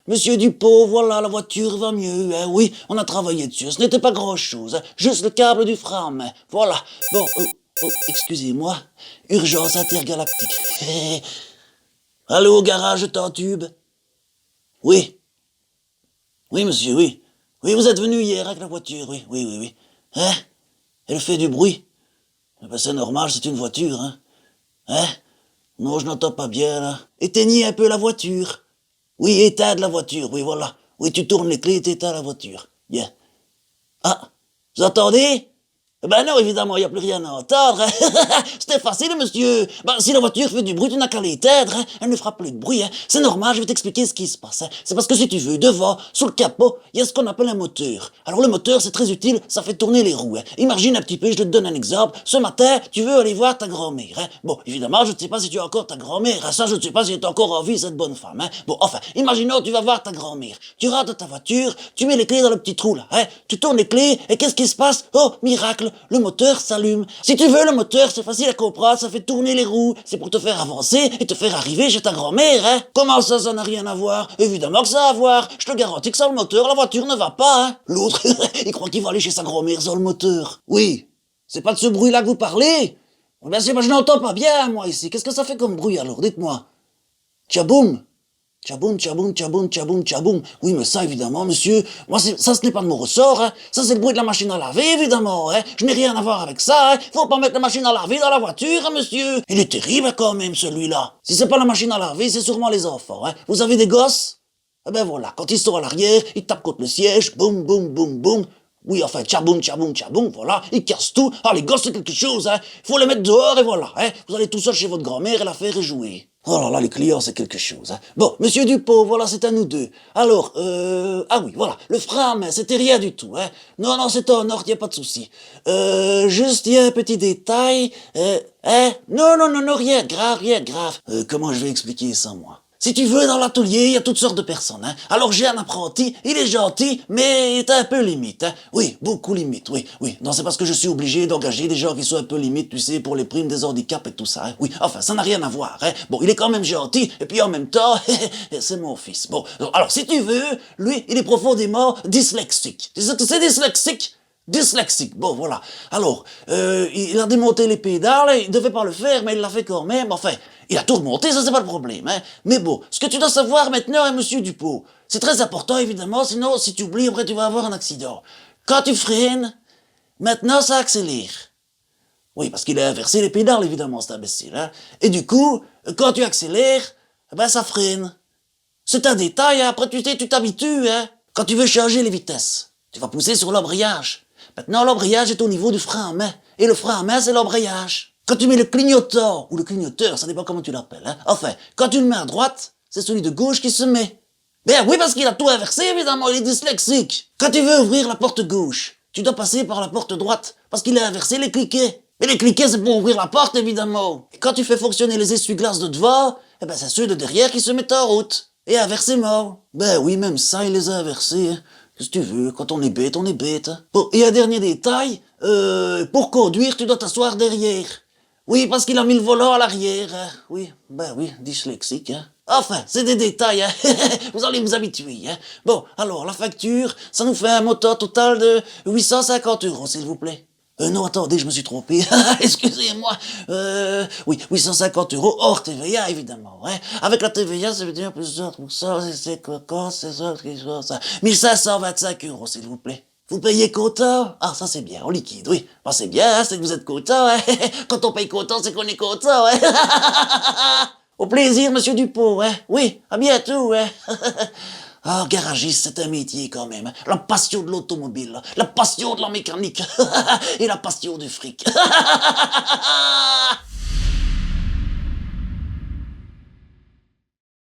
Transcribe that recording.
Monsieur Dupont, voilà, la voiture va mieux, hein, oui, on a travaillé dessus, ce n'était pas grand-chose, hein, juste le câble du frein à main, voilà. Bon, excusez-moi, urgence intergalactique. Allô, au garage de Tentube? Oui. Oui, monsieur, oui. Oui, vous êtes venu hier avec la voiture, oui, oui, oui, oui. Hein? Elle fait du bruit. Ben, c'est normal, c'est une voiture, hein. Hein? Non, je n'entends pas bien, là. Éteignez un peu la voiture. Oui, éteindre la voiture, oui, voilà. Oui, tu tournes les clés et t'éteins la voiture. Bien. Ah, vous entendez? Ben non, évidemment, il n'y a plus rien à entendre. Hein. C'était facile, monsieur. Ben, si la voiture fait du bruit, tu n'as qu'à l'éteindre. Hein. Elle ne fera plus de bruit. Hein. C'est normal, je vais t'expliquer ce qui se passe. Hein. C'est parce que si tu veux, devant, sous le capot, il y a ce qu'on appelle un moteur. Alors le moteur, c'est très utile, ça fait tourner les roues. Hein. Imagine un petit peu, je te donne un exemple. Ce matin, tu veux aller voir ta grand-mère. Hein. Bon, évidemment, je ne sais pas si tu as encore ta grand-mère. Hein. Ça, je ne sais pas si elle est encore en vie, cette bonne femme. Hein. Bon, enfin, imaginons, tu vas voir ta grand-mère. Tu rentres dans ta voiture, tu mets les clés dans le petit trou, là. Hein. Tu tournes les clés, et qu'est-ce qui se passe? Oh, miracle, le moteur s'allume. Si tu veux, le moteur, c'est facile à comprendre, ça fait tourner les roues. C'est pour te faire avancer et te faire arriver chez ta grand-mère, hein. Comment ça n'a rien à voir? Évidemment que ça a à voir. Je te garantis que sans le moteur, la voiture ne va pas, hein. L'autre, il croit qu'il va aller chez sa grand-mère sans le moteur. Oui, c'est pas de ce bruit-là que vous parlez? Bien sûr, je n'entends pas bien, moi, ici. Qu'est-ce que ça fait comme bruit, alors? Dites-moi. Tchaboum! Tchaboum, tchaboum, tchaboum, tchaboum, tchaboum. Oui, mais ça, évidemment, monsieur, moi, ça, ce n'est pas de mon ressort, hein. Ça, c'est le bruit de la machine à laver, évidemment, hein. Je n'ai rien à voir avec ça, hein. Faut pas mettre la machine à laver dans la voiture, hein, monsieur. Il est terrible, quand même, celui-là. Si c'est pas la machine à laver, c'est sûrement les enfants, hein. Vous avez des gosses? Eh ben voilà, quand ils sont à l'arrière, ils tapent contre le siège, boum, boum, boum, boum. Oui, enfin, tchaboum, tchaboum, tchaboum, voilà, ils cassent tout. Ah, les gosses, c'est quelque chose, hein. Faut les mettre dehors, et voilà, hein. Vous allez tout seul chez votre grand-mère et la faire jouer. Oh là là, les clients, c'est quelque chose. Hein. Bon, monsieur Dupont, voilà, c'est à nous deux. Alors, ah oui, voilà, le frein à main, c'était rien du tout. Hein. Non, non, c'est en ordre, y a pas de souci. Juste, il y a un petit détail. Non, non, non, non, rien de grave, rien de grave. Comment je vais expliquer ça, moi? Si tu veux, dans l'atelier, il y a toutes sortes de personnes. Hein. Alors j'ai un apprenti, il est gentil, mais il est un peu limite. Hein. Oui, beaucoup limite, oui, oui. Non, c'est parce que je suis obligé d'engager des gens qui sont un peu limites, tu sais, pour les primes des handicaps et tout ça. Hein. Oui, enfin, ça n'a rien à voir. Hein. Bon, il est quand même gentil, et puis en même temps, c'est mon fils. Bon, alors si tu veux, lui, il est profondément dyslexique. Tu sais que c'est dyslexique? Dyslexique, bon voilà. Alors, il a démonté les pédales, il devait pas le faire, mais il l'a fait quand même, enfin, il a tout remonté, ça c'est pas le problème, hein. Mais bon, ce que tu dois savoir maintenant, hein, monsieur Dupont, c'est très important évidemment, sinon si tu oublies, après tu vas avoir un accident. Quand tu freines, maintenant ça accélère. Oui, parce qu'il a inversé les pédales évidemment, cet imbécile, hein. Et du coup, quand tu accélères, ben ça freine. C'est un détail, hein. Après tu sais, tu t'habitues, hein. Quand tu veux changer les vitesses, tu vas pousser sur l'embrayage. Maintenant, l'embrayage est au niveau du frein à main. Et le frein à main, c'est l'embrayage. Quand tu mets le clignotant, ou le clignoteur, ça dépend comment tu l'appelles, hein. Enfin, quand tu le mets à droite, c'est celui de gauche qui se met. Ben oui, parce qu'il a tout inversé, évidemment, il est dyslexique. Quand tu veux ouvrir la porte gauche, tu dois passer par la porte droite, parce qu'il a inversé les cliquets. Mais les cliquets, c'est pour ouvrir la porte, évidemment. Et quand tu fais fonctionner les essuie-glaces de devant, eh ben c'est ceux de derrière qui se mettent en route. Et inversement. Ben oui, même ça, il les a inversés, hein. Qu'est-ce que tu veux, quand on est bête, on est bête. Bon, et un dernier détail, pour conduire, tu dois t'asseoir derrière. Oui, parce qu'il a mis le volant à l'arrière. Hein. Oui, ben oui, dyslexique. Hein. Enfin, c'est des détails, hein. Vous allez vous habituer. Hein. Bon, alors, la facture, ça nous fait un montant total de 850 €, s'il vous plaît. Non, attendez, je me suis trompé. Excusez-moi. Oui, 850 € hors TVA, évidemment. Hein. Avec la TVA, ça veut dire plus de 30%, c'est quoi, c'est ça, c'est ça. 1525 €, s'il vous plaît. Vous payez comptant? Ah, ça c'est bien, en liquide, oui. Ah, c'est bien, hein, c'est que vous êtes content. Hein. Quand on paye comptant, c'est qu'on est content. Hein. Au plaisir, monsieur Dupont. Hein. Oui, à bientôt. Hein. Ah, garagiste, c'est un métier quand même. La passion de l'automobile, la passion de la mécanique et la passion du fric.